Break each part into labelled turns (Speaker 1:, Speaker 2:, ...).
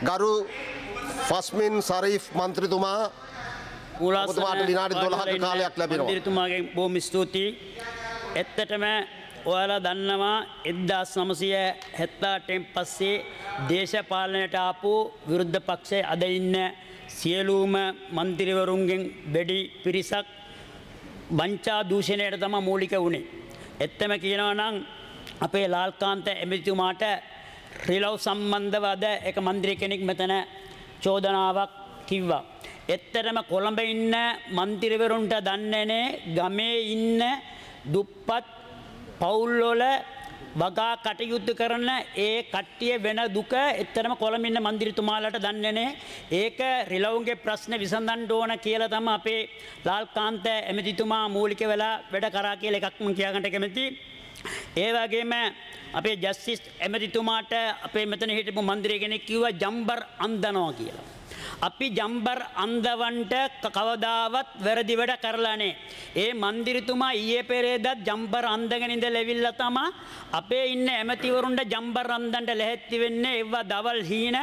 Speaker 1: ගරු ෆස්මින් සරීෆ් මන්ත්‍රීතුමා ඔබතුමාට විනාඩි 12ක කාලයක් ලැබෙනවා.
Speaker 2: මන්ත්‍රීතුමාගේ බොහොම ස්තුතියි. ඇත්තටම ඔයාලා දන්නවා 1978න් පස්සේ දේශපාලනයට ආපු විරුද්ධ පක්ෂයේ අද ඉන්න සියලුම മന്ത്രിවරුන්ගෙන් වැඩි පිරිසක් වංචා දූෂණයට තමයි මූලික වුණේ. ඇත්තම කියනවා නම් අපේ ලාල්කාන්ත එමෙතුමාට රිලව් සම්බන්ධව අද එක മന്ത്രി කෙනෙක් මෙතන චෝදනාවක් කිව්වා. ඇත්තටම කොළඹ ඉන්න മന്ത്രിවරුන්ට දන්නේ නැහැ ගමේ ඉන්න දුප්පත් පවුල්වල වගා කටයුතු කරන ඒ කට්ටිය වෙන දුක එතරම් කොළඹ ඉන්න മന്ത്രിතුමාලට දන්නේ නැහැ. ඒක රිලවුන්ගේ ප්‍රශ්න විසඳන්න ඕන කියලා තමයි අපේ ලාල්කාන්ත එමෙතිතුමා මූලික වෙලා වැඩ කරා කියලා එකක් මම කියන්නට කැමතියි. ඒ වගේම අපේ ජස්ටිස් එමෙතිතුමාට අපේ මෙතන හිටපු മന്ത്രി කෙනෙක් කිව්වා ජම්බර් අන්දනවා කියලා. අපි ජම්බර් අන්දවන්ට කවදාවත් වැරදි වැඩ කරලා නැහැ. ඒ മന്ത്രിතුමා ඊයේ පෙරේදත් ජම්බර් අන්දගෙන ඉඳලා ඇවිල්ලා තමයි අපේ ඉන්න ඇමතිවරුන්ට ජම්බර් අන්දන්න ලැහැත්ති වෙන්නේ. ඒවා දවල් හීන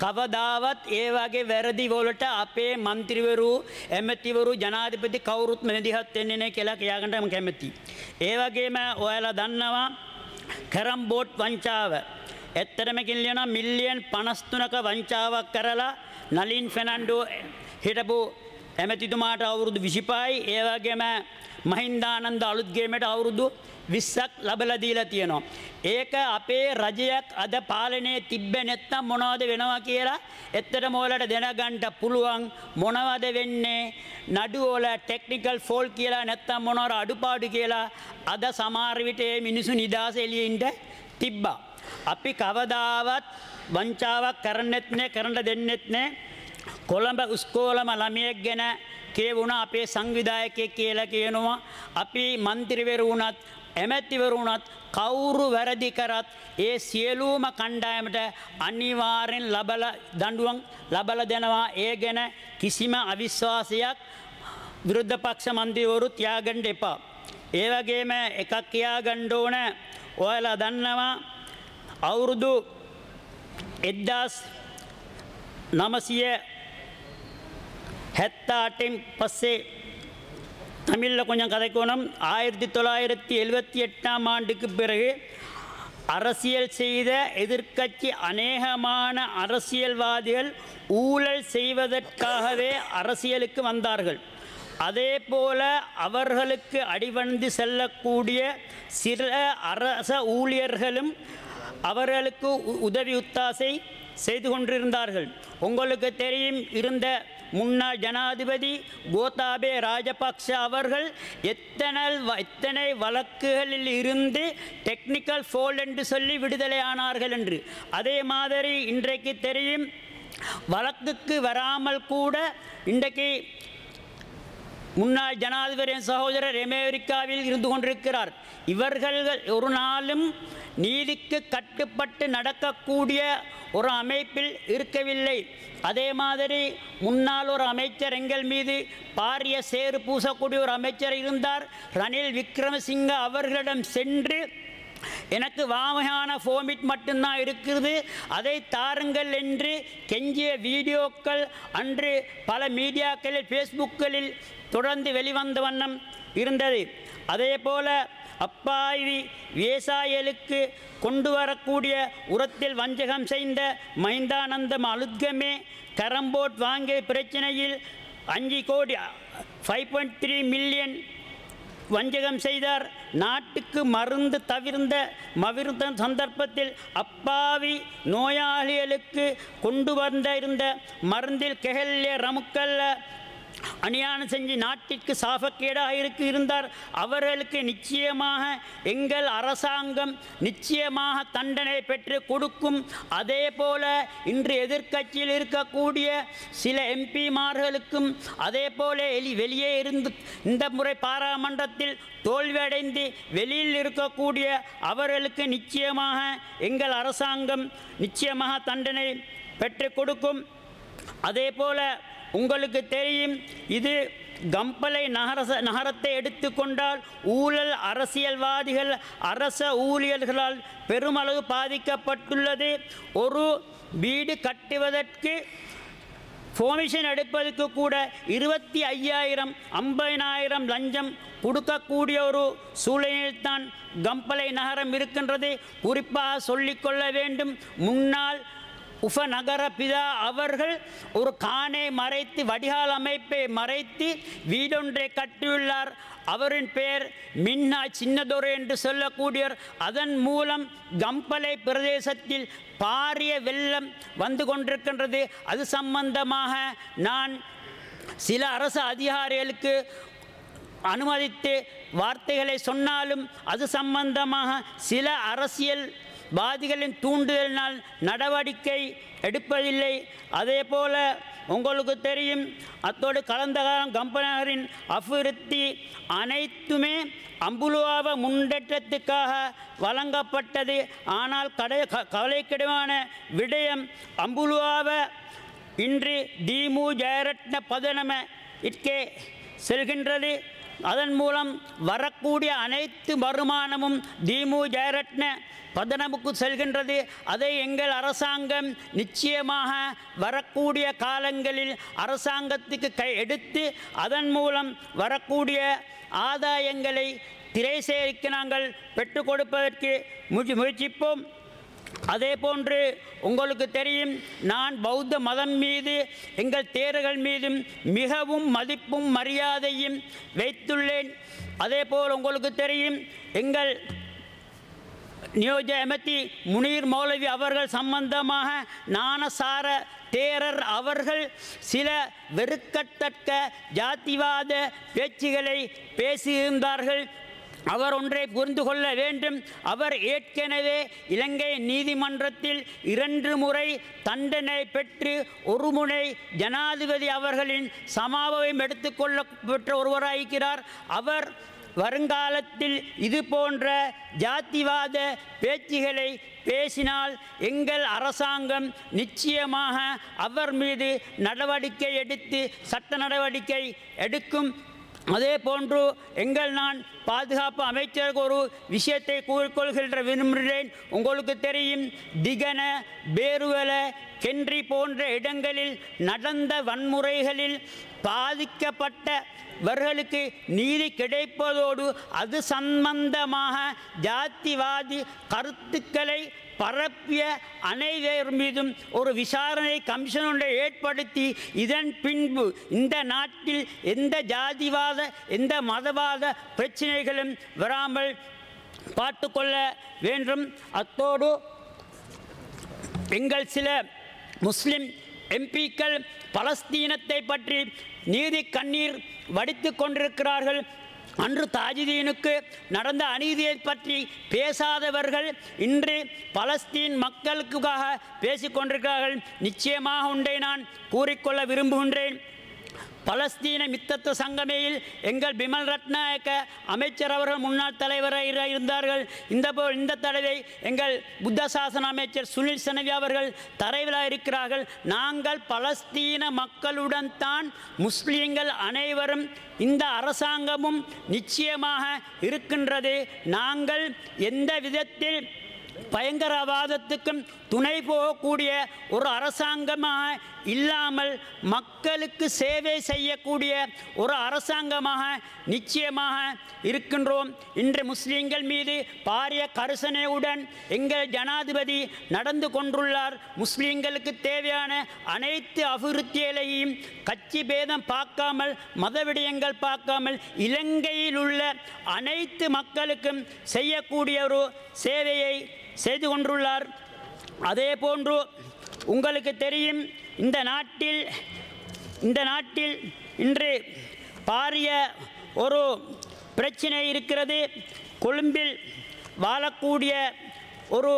Speaker 2: කවදාවත් ඒ වගේ වැරදි වලට අපේ മന്ത്രിවරු ඇමතිවරු ජනාධිපති කවුරුත් මෙදිහත් වෙන්නේ නැහැ කියලා කියාගන්න මම කැමතියි. ඒ වගේම ඔයාලා දන්නවා කැරම් බෝඩ් වංචාව. ඇත්තටම කියනවා මිලියන් 53ක වංචාවක් කරලා නලින් ෆෙනන්ඩෝ හිටපු ඇමතිතුමාට අවුරුදු 25යි. ඒ වගේම මහින්දානන්ද අලුත්ගේමට අවුරුදු 20ක් ලැබලා දීලා තියෙනවා. ඒක අපේ රජයක් අද පාලනයේ තිබ්බේ නැත්තම් මොනවද වෙනවා කියලා ඇත්තටම ඔයාලට දැනගන්න පුළුවන්. මොනවද වෙන්නේ නඩු වල ටෙක්නිකල් ෆෝල්ට් කියලා නැත්තම් මොනවාර අඩුපාඩු කියලා අද සමහර විට මේ මිනිස්සු නිදාස එළියින්ද තිබ්බා. අපි කවදාවත් වංචාවක් කරන්නෙත් නෑ කරන්න දෙන්නෙත් නෑ. කොළඹ ඉස්කෝලම ළමයෙක් ගැන කියවුණා අපේ සංවිධායකයෙක් කියලා කියනවා. අපි മന്ത്രിවරු වුණත් ඇමතිවරු වුණත් කවුරු වැරදි කරත් ඒ සියලුම කණ්ඩායමට අනිවාර්යෙන් දඬුවම් ලබලා දෙනවා. ඒ ගැන කිසිම අවිශ්වාසයක් විරුද්ධ පක්ෂ മന്ത്രിවරු තියාගන්න එපා. ඒ වගේම එකක් කියාගන්න ඕන. ඔයාලා දන්නවා අවුරුදු 1978න් பஸ்ஸே தமிழில் கொஞ்சம் கதைக்கணும். 1978ஆம் ஆண்டுக்கு பிறகு அரசியல் செய்த எதிர்க்கட்சி அநேகமான அரசியல்வாதிகள் ஊழல் செய்வதற்காகவே அரசியலுக்கு வந்தார்கள். அதே போல அவர்களுக்கு அடிவந்து செல்லக்கூடிய சில அரச ஊழியர்களும் அவர்களுக்கு உதவி ஒத்தாசை செய்து கொண்டிருந்தார்கள். உங்களுக்கு தெரியும் இருந்த முன்னாள் ஜனாதிபதி கோத்தாபே ராஜபக்ஷ அவர்கள் எத்தனை வழக்குகளில் இருந்து டெக்னிக்கல் ஃபோல்ட் என்று சொல்லி விடுதலை ஆனார்கள் என்று. அதே மாதிரி இன்றைக்கு தெரியும் வழக்குக்கு வராமல் கூட இன்றைக்கு முன்னாள் ஜனாதிபதியின் சகோதரர் அமெரிக்காவில் இருந்து கொண்டிருக்கிறார். இவர்கள் ஒரு நாளும் நீதிக்கு கட்டுப்பட்டு நடக்கக்கூடிய ஒரு அமைப்பில் இருக்கவில்லை. அதே மாதிரி முன்னாள் ஒரு அமைச்சர் எங்கள் மீது பாரிய சேறு பூசக்கூடிய ஒரு அமைச்சர் இருந்தார். ரணில் விக்ரமசிங்க அவர்களிடம் சென்று எனக்கு வாமையான ஃபார்மிட் மட்டும்தான் இருக்கிறது, அதை தாருங்கள் என்று கெஞ்சிய வீடியோக்கள் அன்று பல மீடியாக்களில் ஃபேஸ்புக்களில் தொடர்ந்து வெளிவந்த வண்ணம் இருந்தது. அதே போல அப்பாவி விவசாயிகளுக்கு கொண்டு வரக்கூடிய உரத்தில் வஞ்சகம் செய்த மஹிந்தானந்தம் அலுத்கமே கரம்போட் வாங்கிய பிரச்சனையில் 5 கோடி 5.3 மில்லியன் வஞ்சகம் செய்தார். நாட்டுக்கு மருந்து தவிர்ந்த சந்தர்ப்பத்தில் அப்பாவி நோயாளிகளுக்கு கொண்டு இருந்த மருந்தில் கெஹல்லே ரமுக்கல்ல அநியாயம் செஞ்சு நாட்டிற்கு சாபக்கேடாக இருந்தார். அவர்களுக்கு நிச்சயமாக எங்கள் அரசாங்கம் நிச்சயமாக தண்டனை பெற்று கொடுக்கும். அதே போல இன்று எதிர்க்கட்சியில் இருக்கக்கூடிய சில எம்பிமார்களுக்கும் அதே போல வெளியே இருந்து இந்த முறை பாராளுமன்றத்தில் தோல்வியடைந்து வெளியில் இருக்கக்கூடிய அவர்களுக்கு நிச்சயமாக எங்கள் அரசாங்கம் நிச்சயமாக தண்டனை பெற்று கொடுக்கும். அதே போல உங்களுக்கு தெரியும், இது கம்பளை நகரத்தை எடுத்துக்கொண்டால் ஊழல் அரசியல்வாதிகள் அரச ஊழியர்களால் பெருமளவு பாதிக்கப்பட்டுள்ளது. ஒரு வீடு கட்டுவதற்கு ஃபோமிஷன் எடுப்பதற்கு கூட 25,000 50,000 லஞ்சம் கொடுக்கக்கூடிய ஒரு சூழ்நிலையில்தான் கம்பளை நகரம் இருக்கின்றது. குறிப்பாக சொல்லிக்கொள்ள வேண்டும், முன்னாள் உபநகர பிதா அவர்கள் ஒரு கானை மறைத்து வடிகால் அமைப்பை மறைத்து வீடொன்றை கட்டியுள்ளார். அவரின் பெயர் மின்னா சின்னதொரு என்று சொல்லக்கூடியவர். அதன் மூலம் கம்பளை பிரதேசத்தில் பாரிய வெள்ளம் வந்து கொண்டிருக்கின்றது. அது சம்பந்தமாக நான் சில அரசு அதிகாரிகளுக்கு அனுமதித்து வார்த்தைகளை சொன்னாலும் அது சம்பந்தமாக சில அரசியல்வாதிகளின் தூண்டுதலினால் நடவடிக்கை எடுப்பதில்லை. அதே போல உங்களுக்கு தெரியும், அத்தோடு கடந்த காலம் கம்பனகரின் அபிவிருத்தி அனைத்துமே அம்புலுவாவ முன்னேற்றத்துக்காக வழங்கப்பட்டது. ஆனால் கவலைக்கிடமான விடயம், அம்புலுவாவ இன்று டிமு ஜெயரட்ன பதனம இற்கே செல்கின்றது. அதன் மூலம் வரக்கூடிய அனைத்து வருமானமும் டிமு ஜெயரட்ன பதனமுக்கு செல்கின்றது. அதை எங்கள் அரசாங்கம் நிச்சயமாக வரக்கூடிய காலங்களில் அரசாங்கத்துக்கு கை எடுத்து அதன் மூலம் வரக்கூடிய ஆதாயங்களை திரைசேரிக்கு நாங்கள் பெற்றுக் கொடுப்பதற்கு முயற்சிப்போம். அதே போன்று உங்களுக்கு தெரியும், நான் பௌத்த மதம் மீது எங்கள் தேர்கள் மீதும் மிகவும் மதிப்பும் மரியாதையும் வைத்துள்ளேன். அதே போல் உங்களுக்கு தெரியும், எங்கள் நியோஜ எமதி முனீர் மௌலவி அவர்கள் சம்பந்தமாக ஞானசார தேரர் அவர்கள் சில வெறுக்கத்தக்க ஜாதிவாத பேச்சுகளை பேசியிருந்தார்கள். அவர் ஒன்றை புரிந்து கொள்ள வேண்டும், அவர் ஏற்கனவே இலங்கை நீதிமன்றத்தில் 2 முறை தண்டனை பெற்று ஒரு முறை ஜனாதிபதி அவர்களின் சமாபம் எடுத்துக்கொள்ள பெற்ற ஒருவராயிருக்கிறார். அவர் வருங்காலத்தில் இது போன்ற ஜாதிவாத பேச்சுகளை பேசினால் எங்கள் அரசாங்கம் நிச்சயமாக அவர் மீது நடவடிக்கை எடுத்து சட்ட நடவடிக்கை எடுக்கும். அதே போன்று நான் பாதுகாப்பு அமைச்சருக்கு ஒரு விஷயத்தை கூறிக்கொள்கின்ற விரும்புகிறேன். உங்களுக்கு தெரியும், திகன, பேருவல, கென்றி போன்ற இடங்களில் நடந்த வன்முறைகளில் பாதிக்கப்பட்டவர்களுக்கு நீதி கிடைப்பதோடு அது சம்பந்தமாக ஜாதிவாதி கருத்துக்களை பரப்பிய அனைவர் மீதும் ஒரு விசாரணை கமிஷன் ஒன்றை ஏற்படுத்தி இதன் பின்பு இந்த நாட்டில் எந்த ஜாதிவாத எந்த மதவாத பிரச்சனைகளும் வராமல் பார்த்துக்கொள்ள வேண்டும். அத்தோடு எங்கள் சில முஸ்லிம் எம்பிக்கள் பலஸ்தீனத்தை பற்றி நீதி கண்ணீர் வடித்து கொண்டிருக்கிறார்கள். அன்று தாஜுதீனுக்கு நடந்த அநீதியை பற்றி பேசாதவர்கள் இன்று பலஸ்தீன் மக்களுக்காக பேசிக்கொண்டிருக்கிறார்கள். நிச்சயமாக ஒன்றை நான் கூறிக்கொள்ள விரும்புகின்றேன். பலஸ்தீன மித்தத்துவ சங்கமையில் எங்கள் பிமல் ரத்நாயக்க அமைச்சர் அவர்கள் முன்னாள் தலைவராக இருந்தார்கள். இந்த தடவை எங்கள் புத்த சாசன அமைச்சர் சுனில் சனவி அவர்கள் தலைவராக இருக்கிறார்கள். நாங்கள் பலஸ்தீன மக்களுடன் தான் முஸ்லீம்கள் அனைவரும் இந்த அரசாங்கமும் நிச்சயமாக இருக்கின்றது. நாங்கள் எந்த விதத்தில் பயங்கரவாதத்துக்கும் துணை போகக்கூடிய ஒரு அரசாங்கமாக இல்லாமல் மக்களுக்கு சேவை செய்யக்கூடிய ஒரு அரசாங்கமாக நிச்சயமாக இருக்கின்றோம். இன்று முஸ்லீம்கள் மீது பாரிய கரிசனையுடன் எங்கள் ஜனாதிபதி நடந்து கொண்டுள்ளார். முஸ்லீம்களுக்கு தேவையான அனைத்து அபிவிருத்திகளையும் கட்சி பேதம் பார்க்காமல் மத விடயங்கள் பார்க்காமல் இலங்கையில் உள்ள அனைத்து மக்களுக்கும் செய்யக்கூடிய ஒரு சேவையை செய்து கொண்டுள்ளார். அதே போன்று உங்களுக்கு தெரியும், இந்த நாட்டில் இன்று பாரிய ஒரு பிரச்சனை இருக்கிறது. கொழும்பில் வாழக்கூடிய ஒரு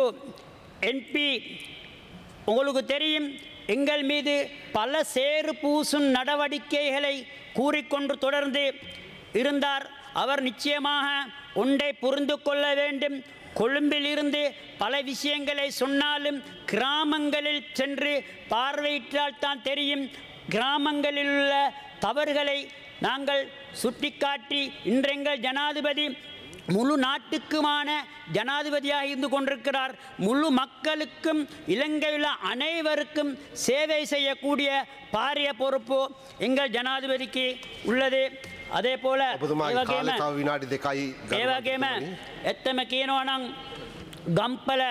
Speaker 2: MP உங்களுக்கு தெரியும், எங்கள் மீது பல சேறு பூசும் நடவடிக்கைகளை கூறிக்கொண்டு தொடர்ந்து இருந்தார். அவர் நிச்சயமாக ஒன்றை புரிந்து கொள்ள வேண்டும். கொழும்பிலிருந்து பல விஷயங்களை சொன்னாலும் கிராமங்களில் சென்று பார்வையிட்டால் தான் தெரியும். கிராமங்களில் உள்ள தவறுகளை நாங்கள் சுட்டிக்காட்டி இன்றெங்கள் ஜனாதிபதி முழு நாட்டுக்குமான ஜனாதிபதியாக இருந்து கொண்டிருக்கிறார். முழு மக்களுக்கும் இலங்கையில் அனைவருக்கும் சேவை செய்யக்கூடிய பாரிய பொறுப்பு எங்கள் ஜனாதிபதிக்கு உள்ளது. அதே போல ඒවගේම ඇත්තම කියනවා නම් ගම්පල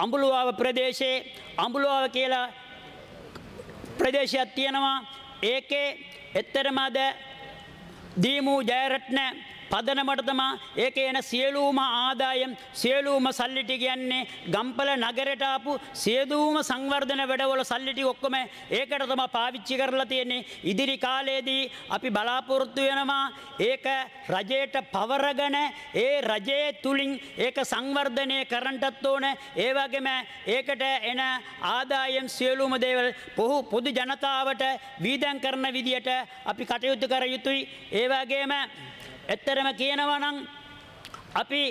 Speaker 2: අඹුලුවාව ප්‍රදේශයේ අඹුලුවාව කියලා ප්‍රදේශයක් තියෙනවා. ඒකේ එතරම් අද දීමු ජයරත්න පදනමට තමා ඒකේ එන සියලුම ආදායම් සියලුම සල්ලි ටික යන්නේ ගම්පල නගරයට ආපු සියලුම සංවර්ධන වැඩවල සල්ලි ටික ඔක්කොම ඒකට තමයි පාවිච්චි කරලා තියෙන්නේ. ඉදිරි කාලයේදී අපි බලාපොරොත්තු වෙනවා ඒක රජයට පවරගෙන ඒ රජයේ තුලින් ඒක සංවර්ධනය කරන්නටත් ඕන. ඒ වගේම ඒකට එන ආදායම් සියලුම දේවල් පොදු ජනතාවට වීදම් කරන විදියට අපි කටයුතු කර යුතුයි. ඒ වගේම ඇත්තරම කියනවා නම් අපි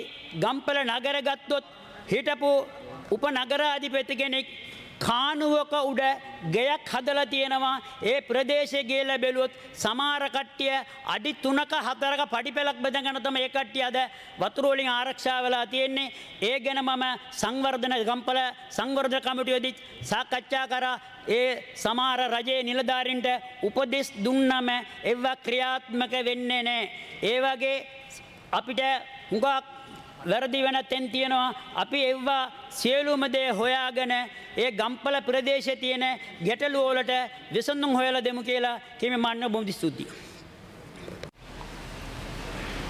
Speaker 2: ගම්පල නගර ගත්තොත් හිටපු උපනගරාධිපති කෙනෙක් කානුවක උඩ ගෙයක් හදලා තියෙනවා. ඒ ප්‍රදේශයේ ගිහලා බැලුවොත් සමහර කට්ටිය අඩි 3ක 4ක පඩිපෙලක් බෙදගෙන තමයි ඒ කට්ටිය අද වතුර වලින් ආරක්ෂා වෙලා තියෙන්නේ. ඒ ගැන මම සංවර්ධන ගම්පල සංවර්ධන කමිටුවේදී සාකච්ඡා කරා. ඒ සමහර රජයේ නිලධාරීන්ට උපදෙස් දුන්නම ඒවා ක්‍රියාත්මක වෙන්නේ නැහැ. ඒ වගේ අපිට හුඟක් වැරදි වෙන තැන් තියෙනවා. අපි ඒවා සියලුම දේ හොයාගෙන ඒ ගම්පල ප්‍රදේශයේ තියෙන ගැටලු වලට විසඳුම් හොයලා දෙමු කියලා කිමි මන්න බොහොම ස්තුතියි.